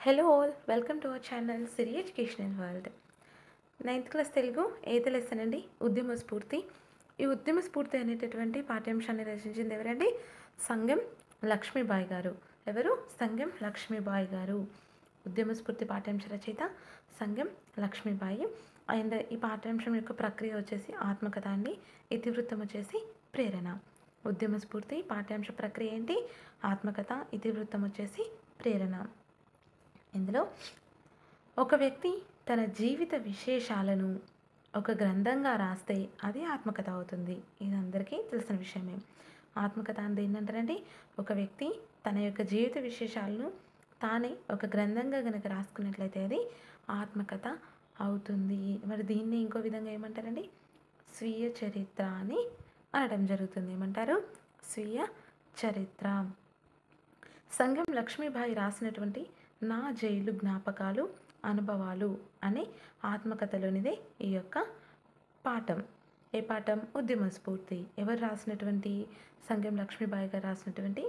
Hello all, welcome to our channel Siri educational world. 9th class Telugu 8th lesson అండి, ఉద్యమ స్ఫూర్తి. ఈ ఉద్యమ స్ఫూర్తి అనేటటువంటి పాఠ్యాంశాన్ని రచించింది ఎవరండి? సంగెం లక్ష్మీబాయి గారు. ఎవరు? సంగెం లక్ష్మీబాయి గారు. ఉద్యమ స్ఫూర్తి పాఠ్యాంశ రచయిత సంగెం లక్ష్మీబాయి. అండ్ ఈ పాఠ్యాంశం యొక్క ప్రక్రియ వచ్చేసి ఆత్మకథ అండి. ఇతివృత్తం వచ్చేసి ప్రేరణ. ఉద్యమ స్ఫూర్తి పాఠ్యాంశ ప్రక్రియ ఏంటి? ఆత్మకథ. ఇతివృత్తం వచ్చేసి ప్రేరణ. ఇందులో ఒక వ్యక్తి తన జీవిత విశేషాలను ఒక గ్రంథంగా రాస్తే అది ఆత్మకథ అవుతుంది. ఇది అందరికీ తెలిసిన విషయమే. ఆత్మకథ అంటే ఏంటంటారండి? ఒక వ్యక్తి తన యొక్క జీవిత విశేషాలను తానే ఒక గ్రంథంగా కనుక రాసుకున్నట్లయితే అది ఆత్మకథ అవుతుంది. మరి దీన్ని ఇంకో విధంగా ఏమంటారండి? స్వీయ చరిత్ర అని అనడం జరుగుతుంది. ఏమంటారు? స్వీయ చరిత్ర. సంగెం లక్ష్మీబాయి రాసినటువంటి నా జైలు జ్ఞాపకాలు అనుభవాలు అనే ఆత్మకథలోనిదే ఈ యొక్క పాఠం. ఏ పాఠం? ఉద్యమ స్ఫూర్తి. ఎవరు రాసినటువంటి? సంగెం లక్ష్మీబాయి గారు రాసినటువంటి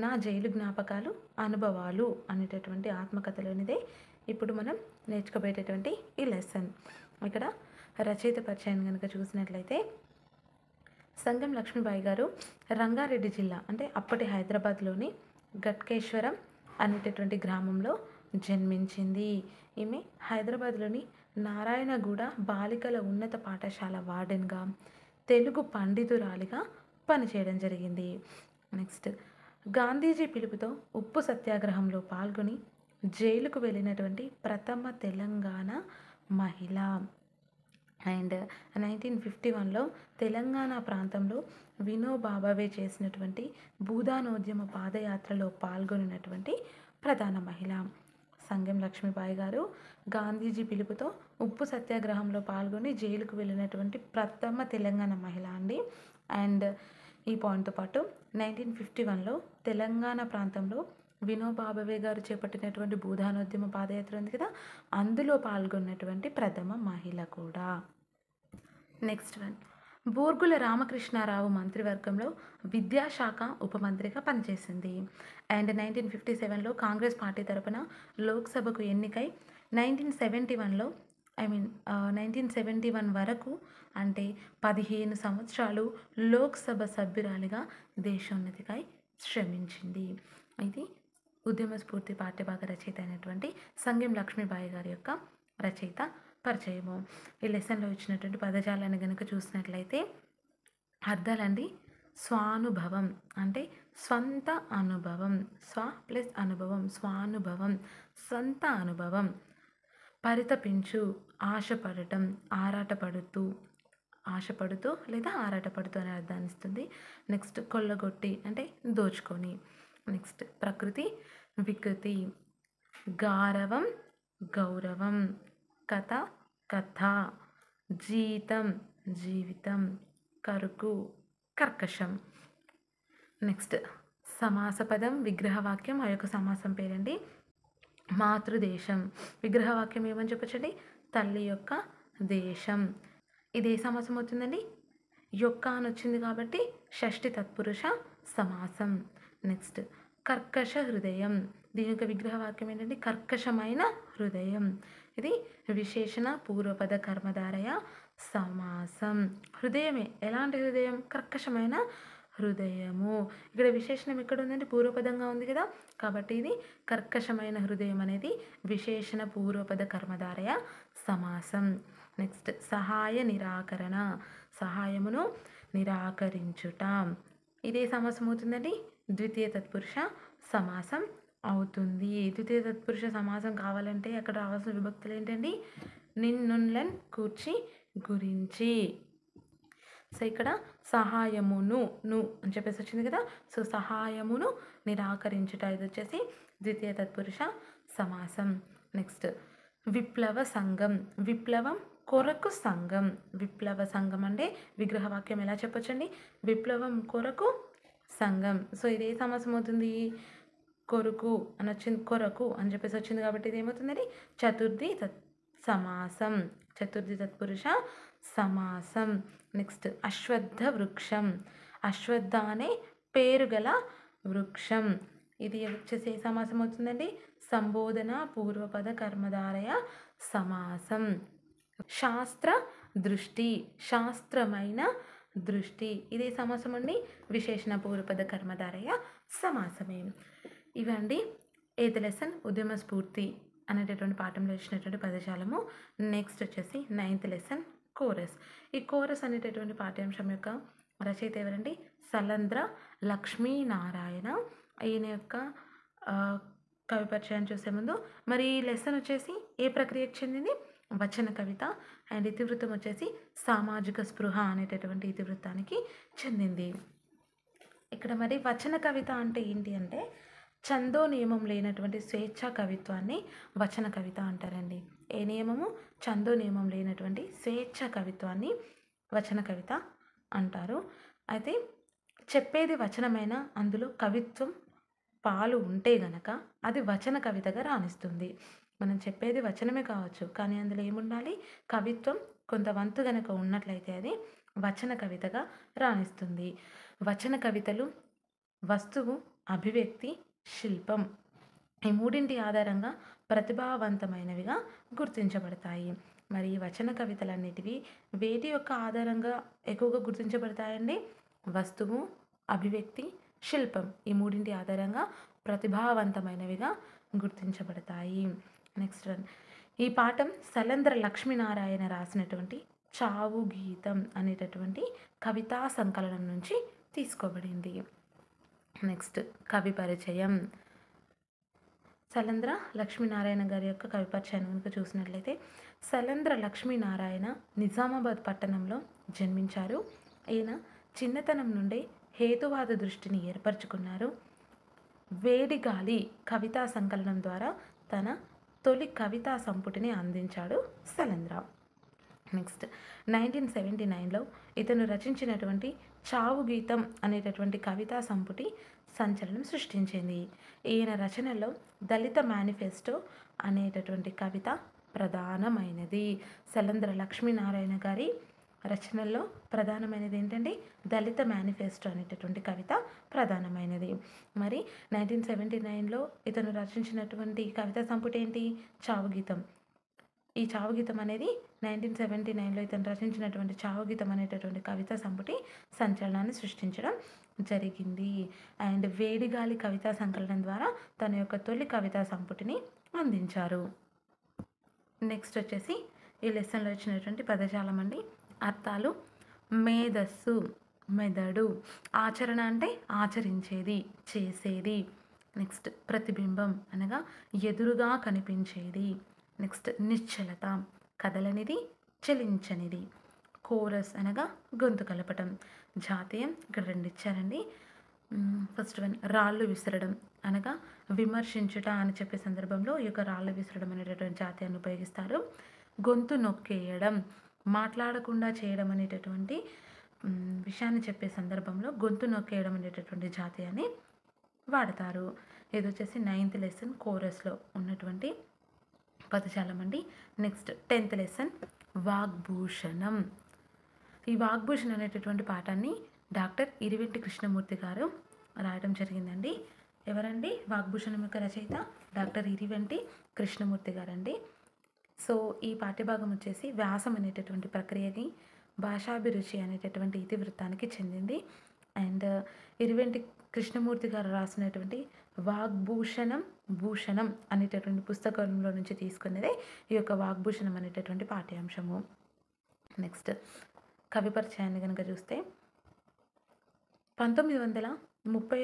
నా జైలు జ్ఞాపకాలు అనుభవాలు అనేటటువంటి ఆత్మకథలోనిదే ఇప్పుడు మనం నేర్చుకోబోయేటటువంటి ఈ లెసన్. ఇక్కడ రచయిత పరిచయాన్ని కనుక చూసినట్లయితే సంగెం లక్ష్మీబాయి గారు రంగారెడ్డి జిల్లా అంటే అప్పటి హైదరాబాద్లోని ఘట్కేశ్వరం అనేటటువంటి గ్రామంలో జన్మించింది. ఈమె హైదరాబాద్లోని నారాయణగూడ బాలికల ఉన్నత పాఠశాల వార్డెన్గా, తెలుగు పండితురాలిగా పనిచేయడం జరిగింది. నెక్స్ట్, గాంధీజీ పిలుపుతో ఉప్పు సత్యాగ్రహంలో పాల్గొని జైలుకు వెళ్ళినటువంటి ప్రథమ తెలంగాణ మహిళ. అండ్ 1951లో తెలంగాణ ప్రాంతంలో వినోబాబావే చేసినటువంటి భూదానోద్యమ పాదయాత్రలో పాల్గొనినటువంటి ప్రధాన మహిళ. సంగెం లక్ష్మీబాయి గారు గాంధీజీ పిలుపుతో ఉప్పు సత్యాగ్రహంలో పాల్గొని జైలుకు వెళ్ళినటువంటి ప్రథమ తెలంగాణ మహిళ అండి. అండ్ ఈ పాయింట్తో పాటు 1951లో తెలంగాణ ప్రాంతంలో వినోబాబావే గారు చేపట్టినటువంటి భూదానోద్యమ పాదయాత్ర ఉంది కదా, అందులో పాల్గొన్నటువంటి ప్రథమ మహిళ కూడా. నెక్స్ట్ వన్, బూర్గుల రామకృష్ణారావు మంత్రివర్గంలో విద్యాశాఖ ఉపమంత్రిగా పనిచేసింది. అండ్ 1957లో కాంగ్రెస్ పార్టీ తరపున లోక్సభకు ఎన్నికై 1971 వరకు అంటే 15 సంవత్సరాలు లోక్సభ సభ్యురాలిగా దేశోన్నతికై శ్రమించింది. ఇది ఉద్యమ స్ఫూర్తి పాఠ్యభాగ రచయిత అయినటువంటి సంగెం లక్ష్మీబాయి గారి యొక్క రచయిత పరిచయము. ఈ లెసన్లో ఇచ్చినటువంటి పదజాలాన్ని కనుక చూసినట్లయితే అర్థాలండి. స్వానుభవం అంటే స్వంత అనుభవం. స్వ ప్లస్ అనుభవం, స్వానుభవం, సొంత అనుభవం. పరితపించు, ఆశపడటం, ఆశపడుతూ లేదా ఆరాటపడుతూ అనే అర్థాన్ని ఇస్తుంది. నెక్స్ట్, కొల్లగొట్టి అంటే దోచుకొని. నెక్స్ట్, ప్రకృతి, వికృతి. గారవం, గౌరవం. కథ, కథ. జీతం, జీవితం. కరుకు, కర్కశం. నెక్స్ట్, సమాసపదం, విగ్రహవాక్యం. ఆ యొక్క సమాసం పేరండి మాతృదేశం. విగ్రహవాక్యం ఏమని చెప్పచ్చండి? తల్లి యొక్క దేశం. ఇది ఏ సమాసం అవుతుందండి? యొక్క అని వచ్చింది కాబట్టి షష్ఠి తత్పురుష సమాసం. నెక్స్ట్, కర్కశ హృదయం. దీని యొక్క విగ్రహవాక్యం ఏంటంటే కర్కశమైన హృదయం. ఇది విశేషణ పూర్వపద కర్మధారయ సమాసం. హృదయమే. ఎలాంటి హృదయం? కర్కశమైన హృదయము. ఇక్కడ విశేషణం ఎక్కడ ఉందండి? పూర్వపదంగా ఉంది కదా, కాబట్టి ఇది కర్కశమైన హృదయం అనేది విశేషణ పూర్వపద కర్మధారయ సమాసం. నెక్స్ట్, సహాయ నిరాకరణ. సహాయమును నిరాకరించుట. ఇదే సమాసం అవుతుందండి? ద్వితీయ తత్పురుష సమాసం అవుతుంది. ద్వితీయ తత్పురుష సమాసం కావాలంటే అక్కడ రావాల్సిన విభక్తులు ఏంటండి? నిన్నున్లన్, కూర్చి, గురించి. సో ఇక్కడ సహాయమును ను అని చెప్పేసి వచ్చింది కదా, సో సహాయమును నిరాకరించుట ఇది వచ్చేసి ద్వితీయ తత్పురుష సమాసం. నెక్స్ట్, విప్లవ సంఘం. విప్లవం కొరకు సంఘం. విప్లవ సంఘం అంటే విగ్రహవాక్యం ఎలా చెప్పొచ్చండి? విప్లవం కొరకు సంఘం. సో ఇది ఏ సమాసం అవుతుంది? కొరకు అని వచ్చింది, కొరకు అని చెప్పేసి వచ్చింది కాబట్టి ఇది ఏమవుతుందండి? చతుర్థి సమాసం. చతుర్థి తత్పురుష సమాసం. నెక్స్ట్, అశ్వత్థ వృక్షం. అశ్వత్థ అనే పేరు గల వృక్షం. ఇది వచ్చేసి ఏ సమాసం అవుతుందండి? సంబోధన పూర్వపద కర్మధారయ సమాసం. శాస్త్ర దృష్టి, శాస్త్రమైన దృష్టి, ఇదే సమాసం అండి. విశేషణ పూర్వపద కర్మధారయ సమాసమే. ఇవండి ఎయిత్ లెసన్ ఉద్యమ స్ఫూర్తి అనేటటువంటి పాఠంలో ఇచ్చినటువంటి పదజాలము. నెక్స్ట్ వచ్చేసి 9th లెసన్ కోరస్. ఈ కోరస్ అనేటటువంటి పాఠ్యాంశం యొక్క రచయిత ఎవరండి? సలంద్ర లక్ష్మీనారాయణ. ఈయన యొక్క కవి పరిచయాన్ని చూసే ముందు మరి ఈ లెసన్ వచ్చేసి ఏ ప్రక్రియకు చెందింది? వచన కవిత. అండ్ ఇతివృత్తం వచ్చేసి సామాజిక స్పృహ అనేటటువంటి ఇతివృత్తానికి చెందింది. ఇక్కడ మరి వచన కవిత అంటే ఏంటి అంటే ఛందో నియమం లేనటువంటి స్వేచ్ఛా కవిత్వాన్ని వచన కవిత అంటారండి. ఏ నియమము? ఛందో నియమం లేనటువంటి స్వేచ్ఛా కవిత్వాన్ని వచన కవిత అంటారు. అయితే చెప్పేది వచనమైన అందులో కవిత్వం పాలు ఉంటే గనక అది వచన కవితగా రాణిస్తుంది. మనం చెప్పేది వచనమే కావచ్చు, కానీ అందులో ఏముండాలి? కవిత్వం కొంత వంతు గనక ఉన్నట్లయితే అది వచన కవితగా రాణిస్తుంది. వచన కవితలు వస్తువు, అభివ్యక్తి, శిల్పం ఈ మూడింటి ఆధారంగా ప్రతిభావంతమైనవిగా గుర్తించబడతాయి. మరి ఈ వచన కవితలన్నిటివి వేటి యొక్క ఆధారంగా ఎక్కువగా గుర్తించబడతాయండి? వస్తువు, అభివ్యక్తి, శిల్పం ఈ మూడింటి ఆధారంగా ప్రతిభావంతమైనవిగా గుర్తించబడతాయి. Next one. ఈ పాఠం సలంద్ర లక్ష్మీనారాయణ రాసినటువంటి చావు గీతం అనేటటువంటి కవితా సంకలనం నుంచి తీసుకోబడింది. నెక్స్ట్ కవి పరిచయం. సలంద్ర లక్ష్మీనారాయణ గారి యొక్క కవి పరిచయాన్ని కనుక చూసినట్లయితే సలంద్ర లక్ష్మీనారాయణ నిజామాబాద్ పట్టణంలో జన్మించారు. ఈయన చిన్నతనం నుండే హేతువాద దృష్టిని ఏర్పరచుకున్నారు. వేడిగాలి కవితా సంకలనం ద్వారా తన తొలి కవితా సంపుటిని అందించాడు సలంద్ర. నెక్స్ట్ 1979లో ఇతను రచించినటువంటి చావు గీతం అనేటటువంటి కవితా సంపుటి సంచలనం సృష్టించింది. ఈయన రచనలో దళిత మేనిఫెస్టో అనేటటువంటి కవిత ప్రధానమైనది. సలంద్ర లక్ష్మీనారాయణ గారి రచనల్లో ప్రధానమైనది ఏంటంటే దళిత మేనిఫెస్టో అనేటటువంటి కవిత ప్రధానమైనది. మరి 1979లో ఇతను రచించినటువంటి కవితా సంపుటి ఏంటి? చావు గీతం. ఈ చావు గీతం అనేది 1979లో ఇతను రచించినటువంటి చావు గీతం అనేటటువంటి కవితా సంపుటి సంచలనాన్ని సృష్టించడం జరిగింది. అండ్ వేడిగాలి కవితా సంకలనం ద్వారా తన యొక్క తొలి కవితా సంపుటిని అందించారు. నెక్స్ట్ వచ్చేసి ఈ లెసన్లో ఇచ్చినటువంటి పదజాలం అండి. అర్థాలు: మేధస్సు, మెదడు. ఆచరణ అంటే ఆచరించేది, చేసేది. నెక్స్ట్ ప్రతిబింబం అనగా ఎదురుగా కనిపించేది. నెక్స్ట్ నిశ్చలత, కదలనిది, చలించనిది. కోరస్ అనగా గొంతు కలపటం. జాతీయం ఇక్కడ 2 ఇచ్చారండి. ఫస్ట్ వన్ రాళ్ళు విసరడం అనగా విమర్శించుట అని చెప్పే సందర్భంలో ఈ యొక్క రాళ్ళు విసరడం అనేటటువంటి జాతీయాన్ని ఉపయోగిస్తారు. గొంతు నొక్కేయడం, మాట్లాడకుండా చేయడం అనేటటువంటి విషయాన్ని చెప్పే సందర్భంలో గొంతు నొక్కేయడం అనేటటువంటి జాతీయాన్ని వాడతారు. ఇది వచ్చేసి 9th లెసన్ కోరస్లో ఉన్నటువంటి పదజాలం అండి. నెక్స్ట్ 10th లెసన్ వాగ్భూషణం. ఈ వాగ్భూషణం అనేటటువంటి పాఠాన్ని డాక్టర్ ఇరివెంటి కృష్ణమూర్తి గారు రాయడం జరిగిందండి. ఎవరండి వాగ్భూషణం యొక్క రచయిత? డాక్టర్ ఇరివెంటి కృష్ణమూర్తి గారండి. సో ఈ పాఠ్యభాగం వచ్చేసి వ్యాసం అనేటటువంటి ప్రక్రియకి భాషాభిరుచి అనేటటువంటి ఇతివృత్తానికి చెందింది. అండ్ ఇరివెంటి కృష్ణమూర్తి గారు రాసినటువంటి వాగ్భూషణం భూషణం అనేటటువంటి పుస్తకంలో నుంచి తీసుకున్నదే ఈ యొక్క వాగ్భూషణం అనేటటువంటి పాఠ్యాంశము. నెక్స్ట్ కవి పరిచయాన్ని కనుక చూస్తే 1930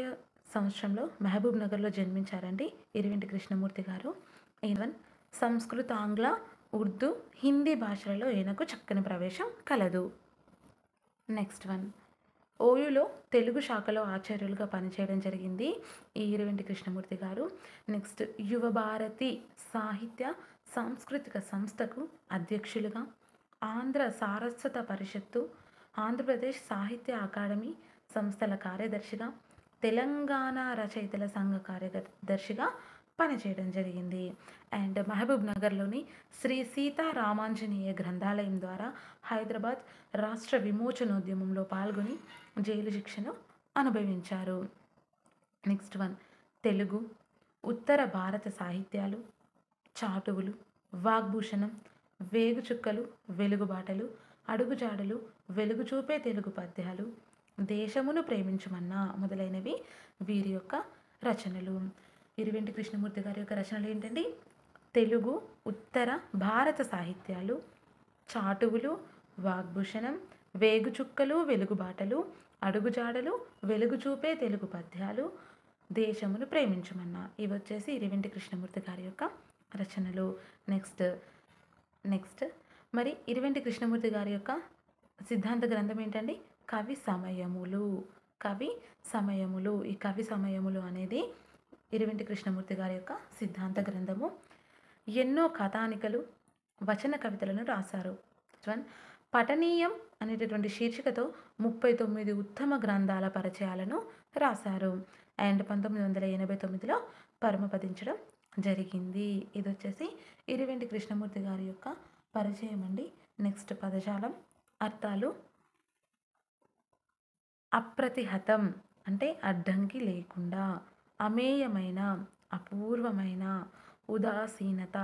సంవత్సరంలో మహబూబ్ నగర్లో జన్మించారండి ఇరివెంటి కృష్ణమూర్తి గారు. ఈవెన్ సంస్కృత, ఆంగ్ల, ఉర్దూ, హిందీ భాషలలో ఈయనకు చక్కని ప్రవేశం కలదు. Next one. ఓయూలో తెలుగు శాఖలో ఆచార్యులుగా పనిచేయడం జరిగింది ఈ ఇరివెంటి కృష్ణమూర్తి గారు. నెక్స్ట్ యువ భారతి సాహిత్య సాంస్కృతిక సంస్థకు అధ్యక్షులుగా, ఆంధ్ర సారస్వత పరిషత్తు, ఆంధ్రప్రదేశ్ సాహిత్య అకాడమీ సంస్థల కార్యదర్శిగా, తెలంగాణ రచయితల సంఘ కార్యదర్శిగా పనిచేయడం జరిగింది. అండ్ మహబూబ్ నగర్లోని శ్రీ సీతారామాంజనేయ గ్రంథాలయం ద్వారా హైదరాబాద్ రాష్ట్ర విమోచనోద్యమంలో పాల్గొని జైలు శిక్షను అనుభవించారు. Next one. తెలుగు, ఉత్తర భారత సాహిత్యాలు, చాటువులు, వాగ్భూషణం, వేగుచుక్కలు, వెలుగుబాటలు, అడుగుజాడలు, వెలుగు చూపే తెలుగు పద్యాలు, దేశమును ప్రేమించమన్నా మొదలైనవి వీరి యొక్క రచనలు. ఇరువెంటి కృష్ణమూర్తి గారి యొక్క రచనలు ఏంటండి? తెలుగు ఉత్తర భారత సాహిత్యాలు, చాటువులు, వాగ్భూషణం, వేగుచుక్కలు, వెలుగుబాటలు, అడుగుజాడలు, వెలుగు చూపే తెలుగు పద్యాలు, దేశమును ప్రేమించమన్నా. ఇవి వచ్చేసి ఇరువెంటి కృష్ణమూర్తి గారి యొక్క రచనలు. నెక్స్ట్ మరి ఇరువెంటి కృష్ణమూర్తి గారి యొక్క సిద్ధాంత గ్రంథం ఏంటండి? కవి సమయములు. ఈ కవి సమయములు అనేది ఇరువెంటి కృష్ణమూర్తి గారి యొక్క సిద్ధాంత గ్రంథము. ఎన్నో కథానికలు, వచన కవితలను రాశారు. పఠనీయం అనేటటువంటి శీర్షికతో 39 ఉత్తమ గ్రంథాల పరిచయాలను రాశారు. అండ్ 1989లో పరమపదించడం జరిగింది. ఇది వచ్చేసి ఇరువెంటి కృష్ణమూర్తి గారి యొక్క పరిచయం అండి. నెక్స్ట్ పదజాలం అర్థాలు. అప్రతిహతం అంటే అడ్డంకి లేకుండా, అమేయమైన, అపూర్వమైన, ఉదాసీనత,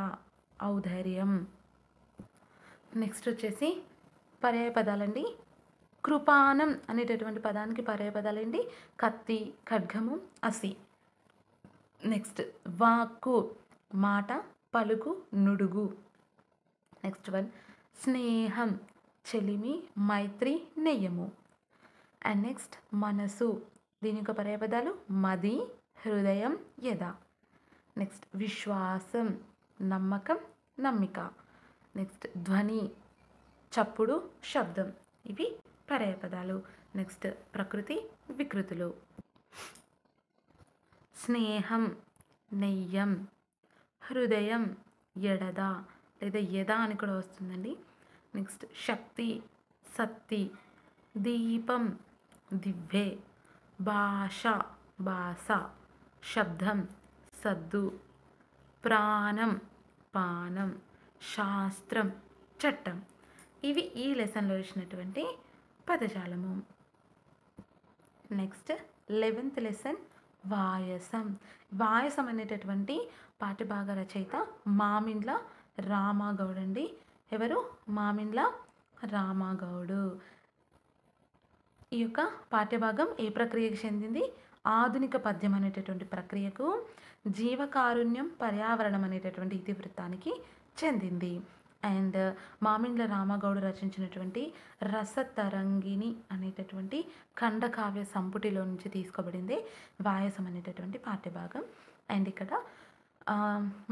ఔదార్యం. నెక్స్ట్ వచ్చేసి పర్యాయ పదాలండి. కృపానం అనేటటువంటి పదానికి పర్యాయ పదాలండి కత్తి, ఖడ్గము, అసి. నెక్స్ట్ వాక్కు మాట, పలుకు, నుడుగు. నెక్స్ట్ వన్ స్నేహం చెలిమి, మైత్రి, నెయ్యము. అండ్ నెక్స్ట్ మనసు, దీని యొక్క పర్యాయ పదాలు మది, హృదయం, యద. నెక్స్ట్ విశ్వాసం నమ్మకం, నమ్మిక. నెక్స్ట్ ధ్వని చప్పుడు, శబ్దం. ఇవి పర్యాయ పదాలు. నెక్స్ట్ ప్రకృతి, వికృతులు. స్నేహం నెయ్యం, హృదయం ఎడద లేదా యద అని కూడా వస్తుందండి. నెక్స్ట్ శక్తి సత్తి, దీపం దివ్వే, భాష భాష, శబ్దం సద్దు, ప్రాణం పానం, శాస్త్రం చట్టం. ఇవి ఈ లెసన్లో ఇచ్చినటువంటి పదజాలము. Next 11th lesson వాయసం. వాయసం అనేటటువంటి పాఠ్యభాగ రచయిత మామిండ్ల రామగౌడ్ అండి. ఎవరు? మామిండ్ల రామగౌడు. ఈ యొక్క పాఠ్యభాగం ఏ ప్రక్రియకు చెందింది? ఆధునిక పద్యం అనేటటువంటి ప్రక్రియకు, జీవకారుణ్యం పర్యావరణం అనేటటువంటి ఇతివృత్తానికి చెందింది. అండ్ మామిండ్ల రామగౌడు రచించినటువంటి రసతరంగిణి అనేటటువంటి ఖండకావ్య సంపుటిలో నుంచి తీసుకోబడిందే వాయసం అనేటటువంటి పాఠ్యభాగం. అండ్ ఇక్కడ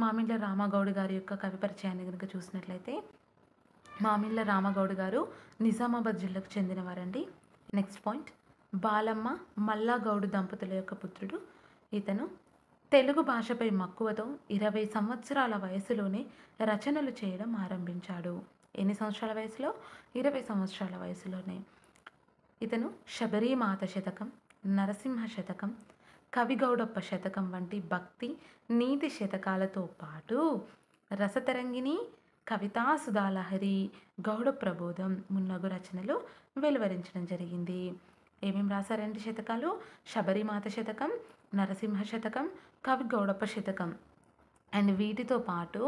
మామిండ్ల రామగౌడు గారి యొక్క కవి పరిచయాన్ని కనుక చూసినట్లయితే, మామిండ్ల రామగౌడు గారు నిజామాబాద్ జిల్లాకు చెందినవారండి. నెక్స్ట్ పాయింట్ బాలమ్మ మల్లాగౌడు దంపతుల యొక్క పుత్రుడు. ఇతను తెలుగు భాషపై మక్కువతో 20 సంవత్సరాల వయసులోనే రచనలు చేయడం ఆరంభించాడు. ఎన్ని సంవత్సరాల వయసులో? 20 సంవత్సరాల వయసులోనే. ఇతను శబరీమాత శతకం, నరసింహ శతకం, కవిగౌడప్ప శతకం వంటి భక్తి నీతి శతకాలతో పాటు రసతరంగిణి, కవితా సుధాలహరి, గౌడ ప్రబోధం మున్నగు రచనలు వెలువరించడం జరిగింది. ఏమేమి రాశారంటే శతకాలు? శబరిమాత శతకం, నరసింహ శతకం, కవి గౌడప్ప శతకం. అండ్ వీటితో పాటు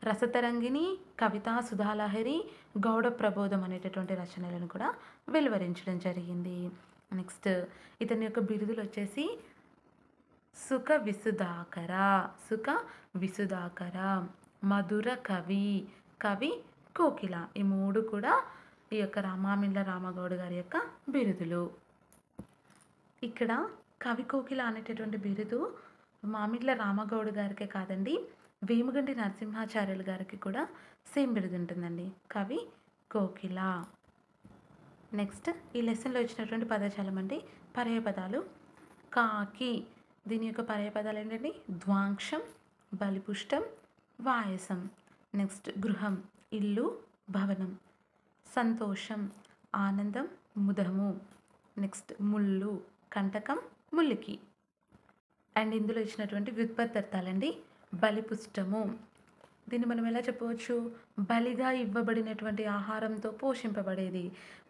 రసతరంగిణి, కవితా సుధాలహరి, గౌడ ప్రబోధం అనేటటువంటి రచనలను కూడా వెలువరించడం జరిగింది. నెక్స్ట్ ఇతని యొక్క బిరుదులు వచ్చేసి సుఖ విసుధాకర, మధుర కవి, కవి కోకిల. ఈ మూడు కూడా ఈ యొక్క మామిండ్ల రామగౌడు గారి యొక్క బిరుదులు. ఇక్కడ కవి కోకిల అనేటటువంటి బిరుదు మామిండ్ల రామగౌడు గారికే కాదండి, వేముగంటి నరసింహాచార్యులు గారికి కూడా సేమ్ బిరుదు ఉంటుందండి, కవి కోకిల. నెక్స్ట్ ఈ లెసన్లో ఇచ్చినటువంటి పదజాలం అండి. పర్యాయ పదాలు. కాకి, దీని యొక్క పర్యాయ పదాలు ఏంటండి? ద్వాంక్షం, బలిపుష్టం, వాయసం. నెక్స్ట్ గృహం, ఇల్లు, భవనం. సంతోషం, ఆనందం, ముదము. నెక్స్ట్ ముళ్ళు, కంటకం, ముల్లికి. అండ్ ఇందులో ఇచ్చినటువంటి వ్యుత్పత్తర్థాలండి. బలిపుష్టము, దీన్ని మనం ఎలా చెప్పవచ్చు? బలిగా ఇవ్వబడినటువంటి ఆహారంతో పోషింపబడేది.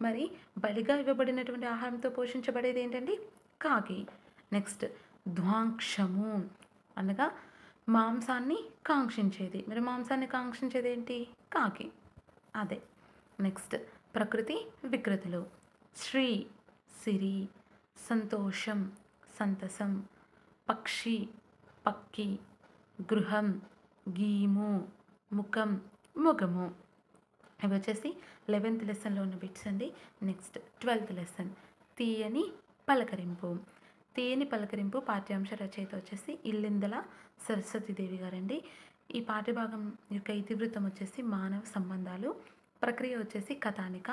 మరి బలిగా ఇవ్వబడినటువంటి ఆహారంతో పోషించబడేది ఏంటండి? కాకి. నెక్స్ట్ ద్వాంక్షము, అనగా మాంసాన్ని కాంక్షించేది. మరి మాంసాన్ని కాంక్షించేది ఏంటి? కాకి. అదే. నెక్స్ట్ ప్రకృతి వికృతులు. శ్రీ సిరి, సంతోషం సంతసం, పక్షి పక్కి, గృహం గీము, ముఖం ముఖము. ఇవి వచ్చేసి 11th లెసన్లో ఉన్న బిట్స్ అండి. నెక్స్ట్ 12th లెసన్ తీయని పలకరింపు. తీయని పలకరింపు పాఠ్యాంశ రచయిత వచ్చేసి ఇల్లిందల సరస్వతీదేవి గారండి. ఈ పాఠ్యభాగం యొక్క ఇతివృత్తం వచ్చేసి మానవ సంబంధాలు, ప్రక్రియ వచ్చేసి కథానిక.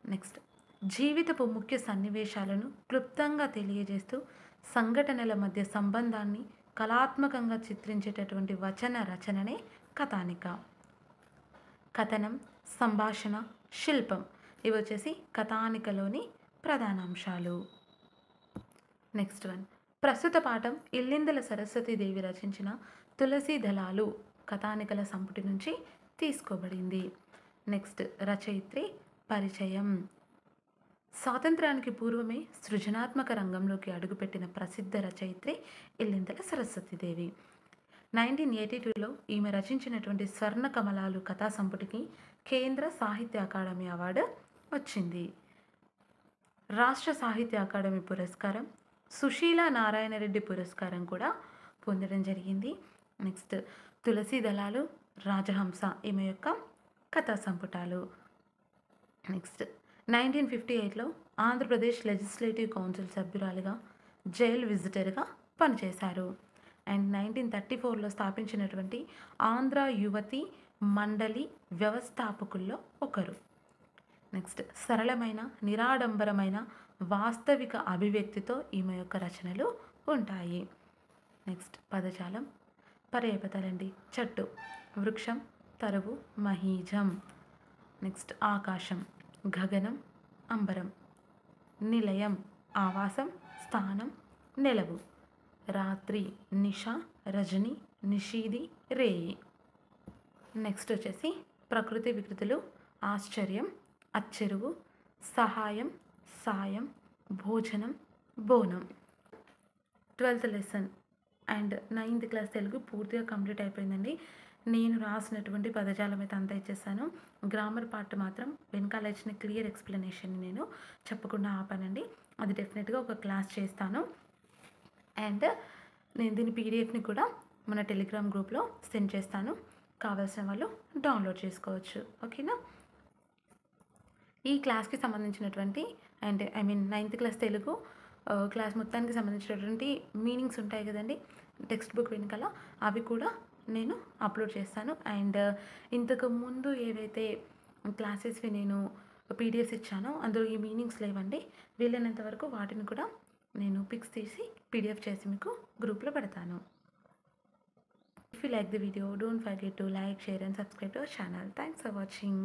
నెక్స్ట్ జీవితపు ముఖ్య సన్నివేశాలను క్లుప్తంగా తెలియజేస్తూ సంఘటనల మధ్య సంబంధాన్ని కళాత్మకంగా చిత్రించేటటువంటి వచన రచననే కథానిక. కథనం, సంభాషణ, శిల్పం ఇవి వచ్చేసి కథానికలోని ప్రధానాంశాలు. నెక్స్ట్ వన్ ప్రస్తుత పాఠం ఇల్లిందల సరస్వతీదేవి రచించిన తులసి దళాలు కథానికల సంపుటి నుంచి తీసుకోబడింది. నెక్స్ట్ రచయిత్రి పరిచయం. స్వాతంత్రానికి పూర్వమే సృజనాత్మక రంగంలోకి అడుగుపెట్టిన ప్రసిద్ధ రచయిత్రి ఇల్లిందల సరస్వతీదేవి. 1982లో ఈమె రచించినటువంటి స్వర్ణ కమలాలు కథా సంపుటికి కేంద్ర సాహిత్య అకాడమీ అవార్డు వచ్చింది. రాష్ట్ర సాహిత్య అకాడమీ పురస్కారం, సుశీల నారాయణరెడ్డి పురస్కారం కూడా పొందడం జరిగింది. నెక్స్ట్ తులసి దళాలు, రాజహంస ఈమె యొక్క కథా సంపుటాలు. నెక్స్ట్ 1958లో ఆంధ్రప్రదేశ్ లెజిస్లేటివ్ కౌన్సిల్ సభ్యురాలుగా, జైల్ విజిటర్గా పనిచేశారు. అండ్ 1934లో స్థాపించినటువంటి ఆంధ్ర యువతి మండలి వ్యవస్థాపకుల్లో ఒకరు. నెక్స్ట్ సరళమైన, నిరాడంబరమైన, వాస్తవిక అభివ్యక్తితో ఈమె యొక్క రచనలు ఉంటాయి. నెక్స్ట్ పదజాలం, పర్యాయపదాలండి. చెట్టు, వృక్షం, తరువు, మహీజం. నెక్స్ట్ ఆకాశం, గగనం, అంబరం. నిలయం, ఆవాసం, స్థానం, నెలవు. రాత్రి, నిష, రజని, నిషీది, రేయి. నెక్స్ట్ వచ్చేసి ప్రకృతి వికృతులు. ఆశ్చర్యం, అచ్చెరువు, సహాయం, సాయం, భోజనం, బోనం. 12th lesson and 9th class Telugu పూర్తిగా కంప్లీట్ అయిపోయిందండి. నేను రాసినటువంటి పదజాలం అయితే అంతా ఇచ్చేసాను. గ్రామర్ పార్ట్ మాత్రం వెనకాల ఇచ్చిన క్లియర్ ఎక్స్ప్లెనేషన్ నేను చెప్పకుండా ఆపానండి. అది డెఫినెట్గా ఒక క్లాస్ చేస్తాను. అండ్ నేను దీని పీడిఎఫ్ని కూడా మన టెలిగ్రామ్ గ్రూప్లో సెండ్ చేస్తాను. కావాల్సిన వాళ్ళు డౌన్లోడ్ చేసుకోవచ్చు. ఓకేనా? ఈ క్లాస్కి సంబంధించినటువంటి and 9th class Telugu class మొత్తానికి సంబంధించినటువంటి మీనింగ్స్ ఉంటాయి కదండి టెక్స్ట్ బుక్ వెనకాల, అవి కూడా నేను అప్లోడ్ చేస్తాను. అండ్ ఇంతకు ముందు ఏవైతే క్లాసెస్వి నేను పీడిఎఫ్స్ ఇచ్చానో అందులో ఈ మీనింగ్స్ లేవండి. వీలైనంత వరకు వాటిని కూడా నేను పిక్స్ తీసి పీడిఎఫ్ చేసి మీకు గ్రూప్లో పెడతాను. If you like the video, don't forget to like, share and subscribe to our channel. Thanks for watching.